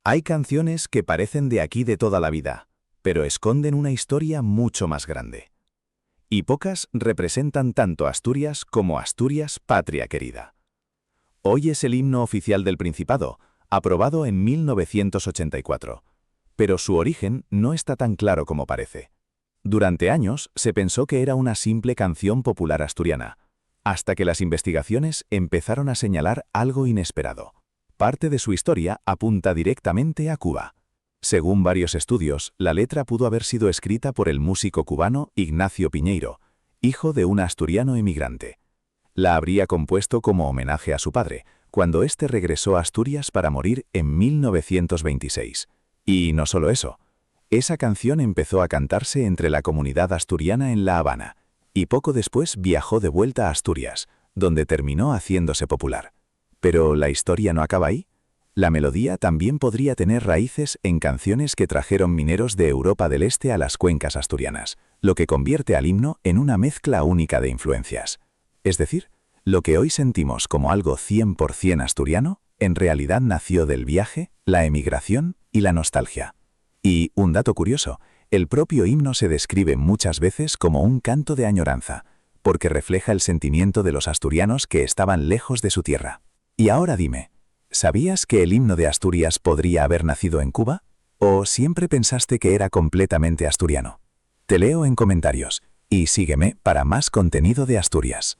Hay canciones que parecen de aquí de toda la vida, pero esconden una historia mucho más grande. Y pocas representan tanto Asturias como Asturias, patria querida. Hoy es el himno oficial del Principado, aprobado en 1984. Pero su origen no está tan claro como parece. Durante años se pensó que era una simple canción popular asturiana, hasta que las investigaciones empezaron a señalar algo inesperado. Parte de su historia apunta directamente a Cuba. Según varios estudios, la letra pudo haber sido escrita por el músico cubano Ignacio Piñeiro, hijo de un asturiano emigrante. La habría compuesto como homenaje a su padre, cuando éste regresó a Asturias para morir en 1926. Y no solo eso. Esa canción empezó a cantarse entre la comunidad asturiana en La Habana, y poco después viajó de vuelta a Asturias, donde terminó haciéndose popular. Pero ¿la historia no acaba ahí? La melodía también podría tener raíces en canciones que trajeron mineros de Europa del Este a las cuencas asturianas, lo que convierte al himno en una mezcla única de influencias. Es decir, lo que hoy sentimos como algo 100% asturiano, en realidad nació del viaje, la emigración y la nostalgia. Y, un dato curioso, el propio himno se describe muchas veces como un canto de añoranza, porque refleja el sentimiento de los asturianos que estaban lejos de su tierra. Y ahora dime, ¿sabías que el himno de Asturias podría haber nacido en Cuba? ¿O siempre pensaste que era completamente asturiano? Te leo en comentarios, y sígueme para más contenido de Asturias.